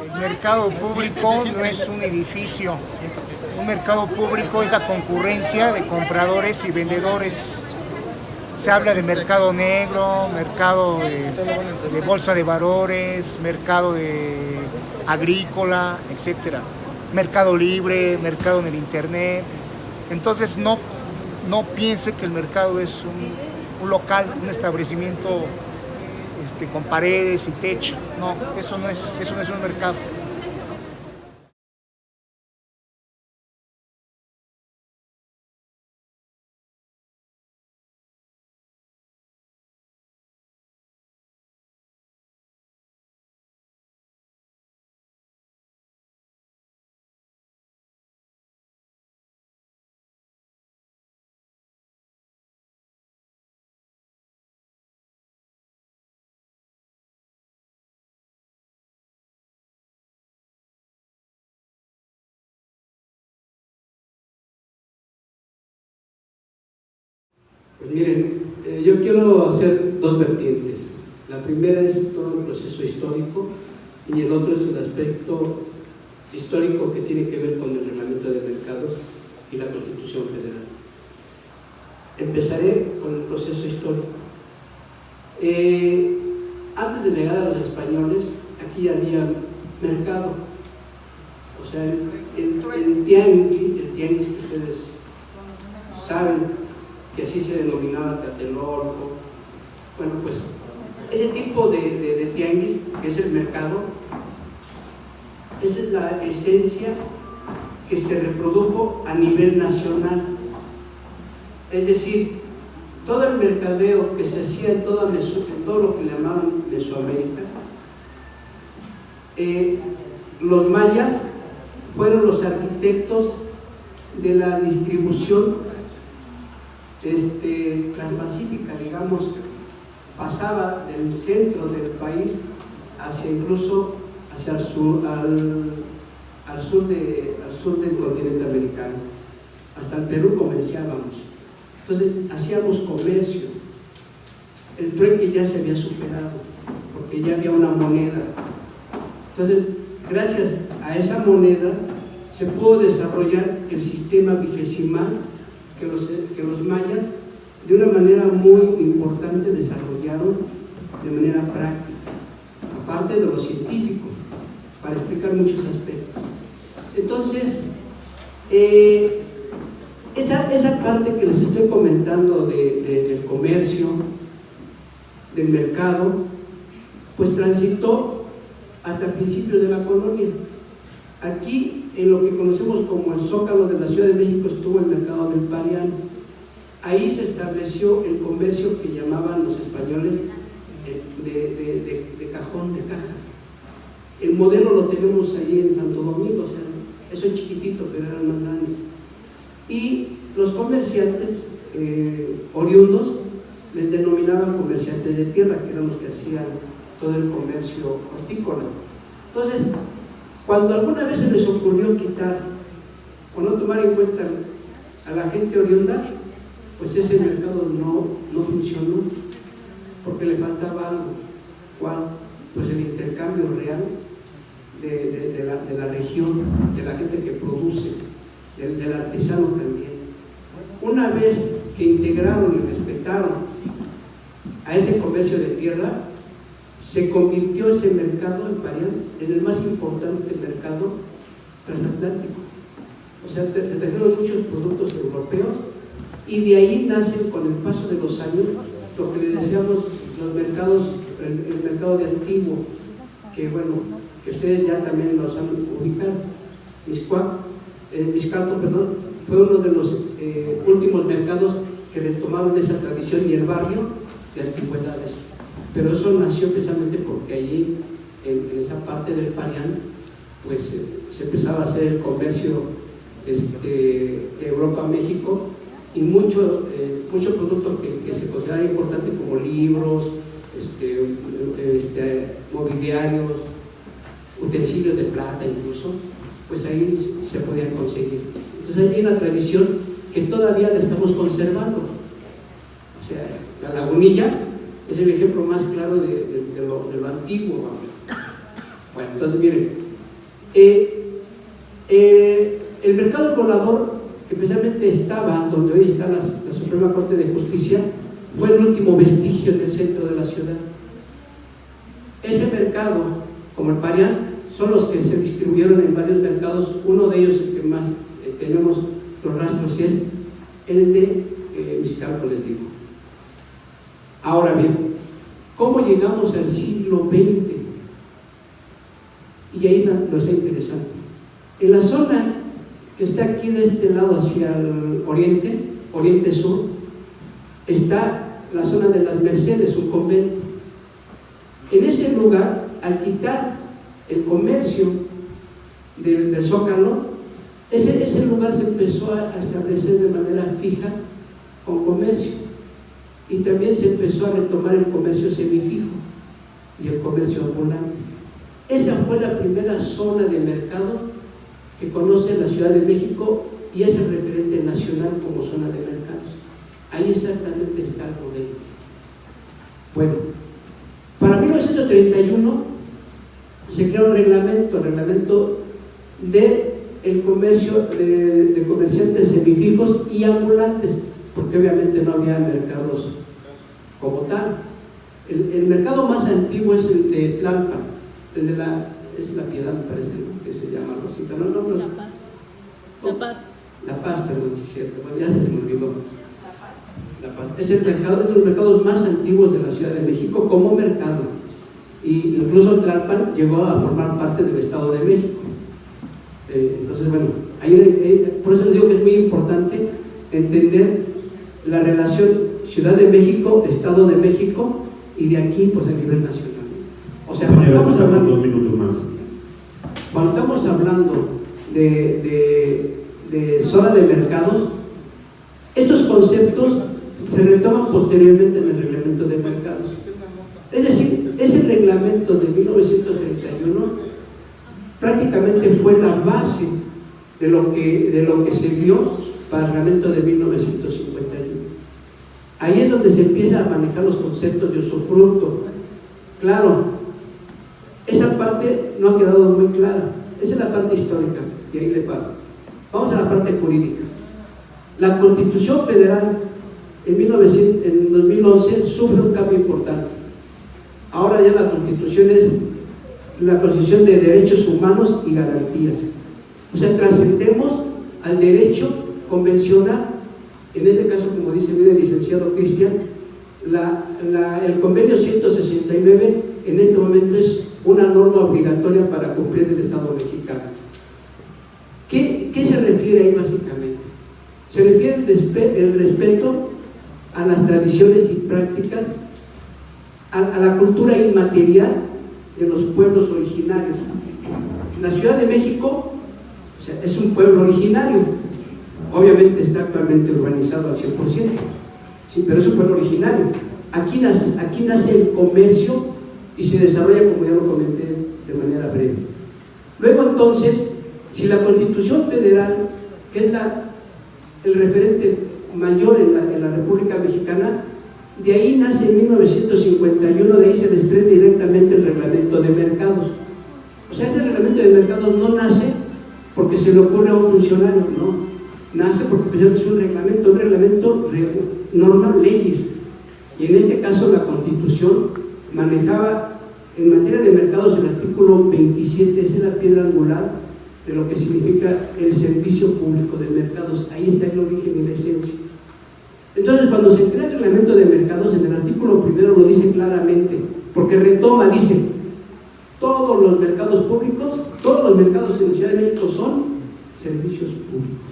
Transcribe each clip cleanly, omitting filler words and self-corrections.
El mercado público no es un edificio. Un mercado público es la concurrencia de compradores y vendedores. Se habla de mercado negro, mercado de bolsa de valores, mercado agrícola, etcétera. Mercado libre, mercado en el internet. Entonces no piense que el mercado es un local, un establecimiento con paredes y techo. No, eso no es un mercado. Pues miren, yo quiero hacer dos vertientes. La primera es todo el proceso histórico y el otro es el aspecto histórico que tiene que ver con el reglamento de mercados y la Constitución Federal. Empezaré con el proceso histórico. Antes de llegar a los españoles, aquí había mercado. O sea, el tianguis que ustedes saben, que así se denominaba Tlatelolco. Bueno, pues ese tipo de tianguis, que es el mercado, esa es la esencia que se reprodujo a nivel nacional. Es decir, todo el mercadeo que se hacía en todo lo que le llamaban Mesoamérica, los mayas fueron los arquitectos de la distribución transpacífica, digamos, pasaba del centro del país incluso hacia el sur, al sur del continente americano. Hasta el Perú comenzábamos. Entonces hacíamos comercio. El trueque ya se había superado, porque ya había una moneda. Entonces, gracias a esa moneda se pudo desarrollar el sistema vigesimal que los mayas de una manera muy importante desarrollaron de manera práctica, aparte de lo científico, para explicar muchos aspectos. Entonces, esa parte que les estoy comentando del comercio, del mercado, pues transitó hasta principios de la colonia. Aquí, en lo que conocemos como el Zócalo de la Ciudad de México, estuvo el mercado del Parián. Ahí se estableció el comercio que llamaban los españoles de cajón, de caja. El modelo lo tenemos ahí en Santo Domingo, o sea, eso es chiquitito, pero eran más grandes. Y los comerciantes oriundos les denominaban comerciantes de tierra, que eran los que hacían todo el comercio hortícola. Entonces, cuando alguna vez se les ocurrió quitar o no tomar en cuenta a la gente oriunda, pues ese mercado no funcionó, porque le faltaba algo. ¿Cuál? Pues el intercambio real de la región, de la gente que produce, del artesano también. Una vez que integraron y respetaron a ese comercio de tierra, se convirtió ese mercado, el Parián, en el más importante mercado transatlántico. O sea, trajeron muchos productos europeos y de ahí nacen, con el paso de los años, lo que le decíamos los mercados, el mercado de Antiguo, que bueno, que ustedes ya también los han ubicado. Mixcalco, fue uno de los últimos mercados que retomaron esa tradición y el barrio de antigüedades. Pero eso nació precisamente porque allí, en esa parte del Parián, pues se empezaba a hacer el comercio de Europa a México, y mucho producto que se considera importante, como libros, mobiliarios, utensilios de plata incluso, pues ahí se podían conseguir. Entonces hay una tradición que todavía la estamos conservando. O sea, la Lagunilla es el ejemplo más claro de lo antiguo. Bueno, entonces miren, El mercado volador, que precisamente estaba donde hoy está la Suprema Corte de Justicia, fue el último vestigio en el centro de la ciudad. Ese mercado, como el Parián, son los que se distribuyeron en varios mercados. Uno de ellos, el que más tenemos los rastros, es el de Iztacalco, les digo. Ahora bien, ¿cómo llegamos al siglo XX? Y ahí lo está interesante. En la zona que está aquí de este lado hacia el oriente, oriente-sur, está la zona de las Mercedes, un convento. En ese lugar, al quitar el comercio del Zócalo, ese lugar se empezó a establecer de manera fija con comercio, y también se empezó a retomar el comercio semifijo y el comercio ambulante. Esa fue la primera zona de mercado que conoce la Ciudad de México y es el referente nacional como zona de mercados. Ahí exactamente está el modelo. Bueno, para 1931 se crea un reglamento, el reglamento del comercio de comerciantes semifijos y ambulantes, porque obviamente no había mercados como tal. El mercado más antiguo es el de Tlalpan, el de es la Piedad, me parece, ¿no? Que se llama algo así. No. La Paz. La Paz. La Paz, perdón, sí es cierto. Bueno, ya se me olvidó. La Paz. Es el mercado, es de los mercados más antiguos de la Ciudad de México como mercado. Y incluso Tlalpan llegó a formar parte del Estado de México. Entonces, bueno, por eso les digo que es muy importante entender la relación Ciudad de México, Estado de México, y de aquí, pues a nivel nacional. O sea, cuando estamos hablando, 2 minutos más. Cuando estamos hablando de zona de mercados, estos conceptos se retoman posteriormente en el reglamento de mercados. Es decir, ese reglamento de 1931 prácticamente fue la base de lo que se vio para el reglamento de 1951. Ahí es donde se empieza a manejar los conceptos de usufructo. Claro, esa parte no ha quedado muy clara. Esa es la parte histórica, y ahí le paro. Vamos a la parte jurídica. La Constitución Federal en 2011 sufre un cambio importante. Ahora ya la Constitución es la Constitución de Derechos Humanos y Garantías. O sea, trascendemos al derecho convencional. En este caso, como dice bien el licenciado Cristian, el convenio 169 en este momento es una norma obligatoria para cumplir el Estado mexicano. ¿Qué se refiere ahí básicamente? Se refiere el respeto a las tradiciones y prácticas, a la cultura inmaterial de los pueblos originarios. La Ciudad de México, o sea, es un pueblo originario, obviamente está actualmente urbanizado al 100%, sí, pero es un pueblo originario. Aquí nace el comercio y se desarrolla, como ya lo comenté, de manera breve. Luego entonces, si la Constitución Federal, que es el referente mayor en la República Mexicana, de ahí nace en 1951, de ahí se desprende directamente el reglamento de mercados. O sea, ese reglamento de mercados no nace porque se le ocurre a un funcionario, no. Nace porque es un reglamento norma leyes. Y en este caso la Constitución manejaba en materia de mercados el artículo 27, esa es la piedra angular de lo que significa el servicio público de mercados. Ahí está el origen y la esencia. Entonces, cuando se crea el reglamento de mercados, en el artículo primero lo dice claramente, porque retoma, dice, todos los mercados públicos, todos los mercados en la Ciudad de México son servicios públicos.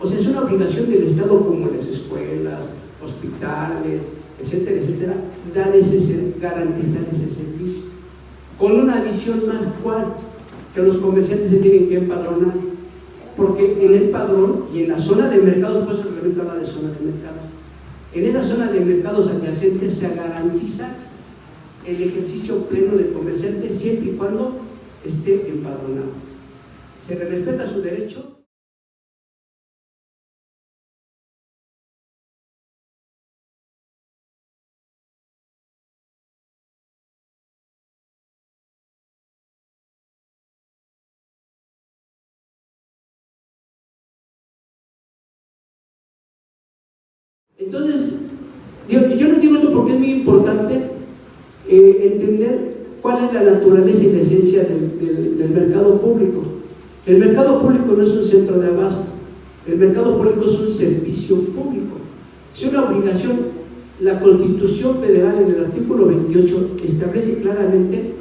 O sea, es una obligación del Estado, como en las escuelas, hospitales, etcétera, etcétera, garantizar ese servicio. Con una adición más, ¿cuál? Que los comerciantes se tienen que empadronar, porque en el padrón y en la zona de mercados, pues el reglamento habla de zona de mercados, en esa zona de mercados adyacentes se garantiza el ejercicio pleno del comerciante siempre y cuando esté empadronado. Se le respeta su derecho. Entonces, yo les digo esto porque es muy importante entender cuál es la naturaleza y la esencia del mercado público. El mercado público no es un centro de abasto, el mercado público es un servicio público, es una obligación. La Constitución Federal en el artículo 28 establece claramente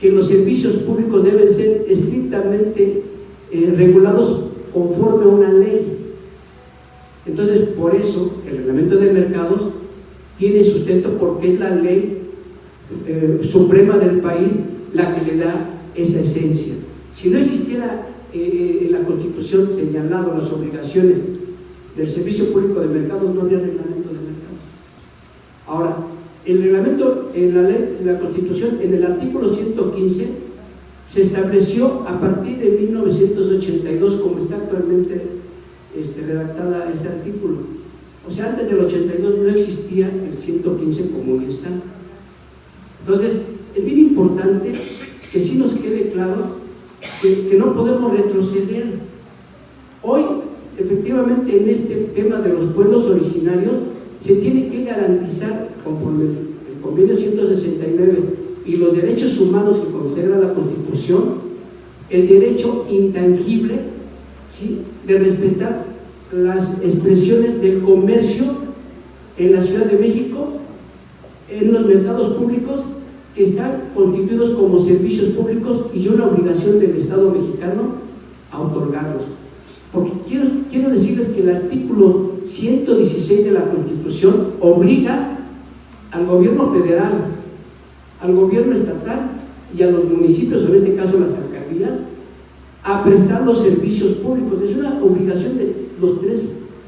que los servicios públicos deben ser estrictamente regulados conforme a una ley. Entonces, por eso, el reglamento de mercados tiene sustento porque es la ley suprema del país la que le da esa esencia. Si no existiera en la Constitución señalado las obligaciones del servicio público de mercados, no habría reglamento de mercados. Ahora, el reglamento, en la Constitución, en el artículo 115, se estableció a partir de 1982, como está actualmente redactada ese artículo. O sea, antes del 82 no existía el 115 como hoy está. Entonces, es bien importante que sí nos quede claro que no podemos retroceder. Hoy, efectivamente, en este tema de los pueblos originarios, se tiene que garantizar, conforme el convenio 169 y los derechos humanos que consagra la Constitución, el derecho intangible, ¿sí?, de respetar las expresiones del comercio en la Ciudad de México, en los mercados públicos que están constituidos como servicios públicos y una obligación del Estado mexicano a otorgarlos. Porque quiero decirles que el artículo 116 de la Constitución obliga al gobierno federal, al gobierno estatal y a los municipios, o en este caso las alcaldías, a prestar los servicios públicos. Es una obligación de los tres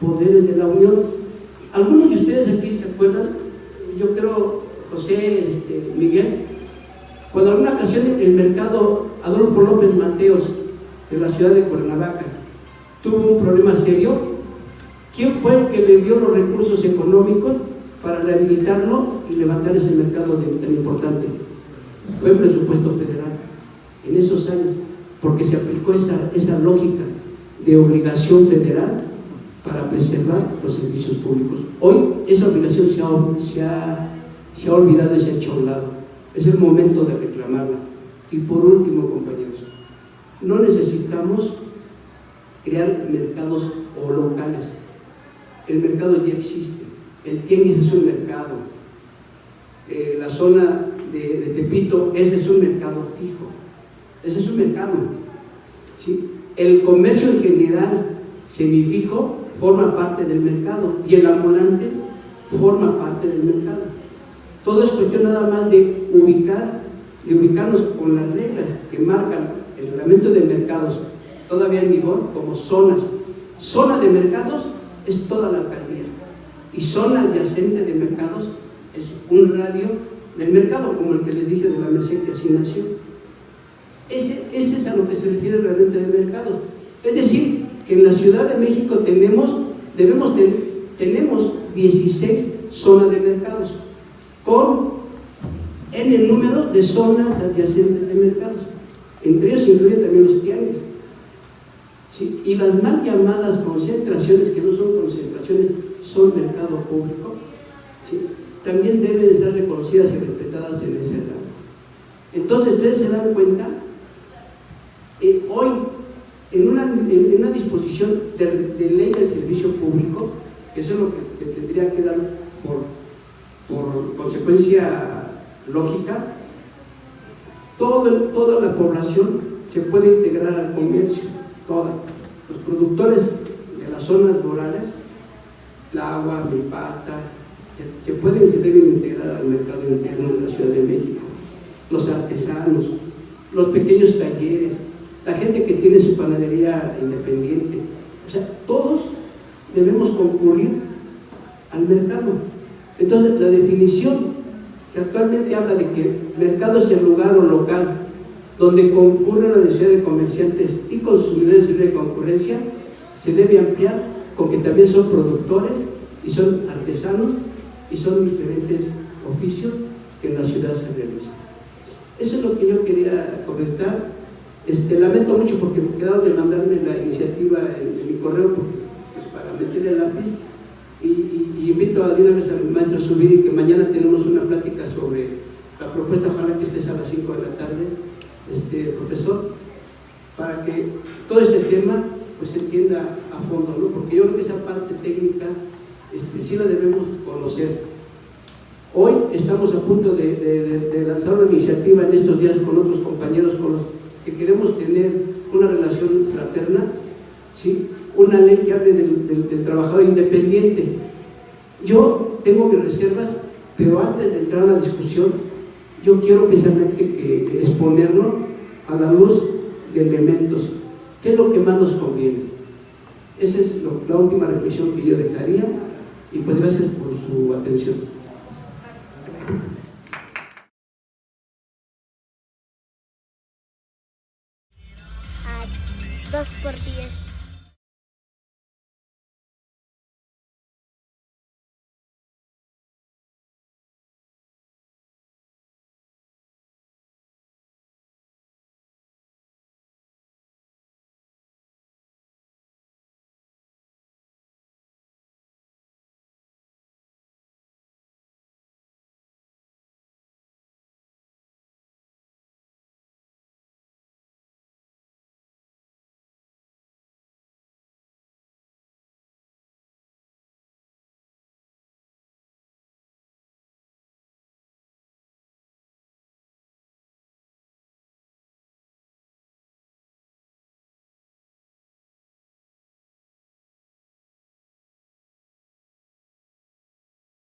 poderes de la Unión. Algunos de ustedes aquí se acuerdan, yo creo, José, Miguel, cuando en una ocasión el mercado Adolfo López Mateos de la ciudad de Cuernavaca tuvo un problema serio, ¿quién fue el que le dio los recursos económicos para rehabilitarlo y levantar ese mercado tan importante? Fue el presupuesto federal en esos años, porque se aplicó esa lógica de obligación federal para preservar los servicios públicos. Hoy esa obligación se ha olvidado y se ha hecho a un lado. Es el momento de reclamarla. Y por último, compañeros, no necesitamos crear mercados o locales. El mercado ya existe. El tianguis es un mercado. La zona de Tepito, ese es un mercado fijo. Ese es un mercado, ¿sí? El comercio en general semifijo forma parte del mercado y el ambulante forma parte del mercado. Todo es cuestión nada más de ubicarnos con las reglas que marcan el reglamento de mercados todavía en vigor como zonas. Zona de mercados es toda la alcaldía y zona adyacente de mercados es un radio del mercado, como el que les dije de la Merced, que así nació. Ese es a lo que se refiere el reglamento de mercados. Es decir, que en la Ciudad de México tenemos 16 zonas de mercados con el número de zonas adyacentes de mercados. Entre ellos se incluyen también los tianguis, ¿sí? Y las mal llamadas concentraciones, que no son concentraciones, son mercado público, ¿sí?, también deben estar reconocidas y respetadas en ese rango. Entonces, ustedes se dan cuenta, hoy, en una disposición de ley del servicio público, que eso es lo que tendría que dar por consecuencia lógica, toda la población se puede integrar al comercio, toda. Los productores de las zonas rurales, la agua, milpata, se deben integrar al mercado interno de la Ciudad de México. Los artesanos, los pequeños talleres, la gente que tiene su panadería independiente, o sea, todos debemos concurrir al mercado. Entonces, la definición que actualmente habla de que mercado es el lugar o local donde concurren la necesidad de comerciantes y consumidores en libre concurrencia, se debe ampliar con que también son productores y son artesanos y son diferentes oficios que en la ciudad se realizan. Eso es lo que yo quería comentar. Lamento mucho porque me quedaron de mandarme la iniciativa en mi correo, pues, para meterle el lápiz, y invito a una vez al maestro Zubiri que mañana tenemos una plática sobre la propuesta, ojalá que estés a las 5 de la tarde, profesor, para que todo este tema pues se entienda a fondo, ¿no? Porque yo creo que esa parte técnica sí la debemos conocer. Hoy estamos a punto de lanzar una iniciativa en estos días con otros compañeros con los que queremos tener una relación fraterna, ¿sí? Una ley que hable del trabajador independiente. Yo tengo mis reservas, pero antes de entrar a la discusión, yo quiero precisamente que exponerlo a la luz de elementos. ¿Qué es lo que más nos conviene? Esa es la última reflexión que yo dejaría, y pues gracias por su atención. A 2 por 10.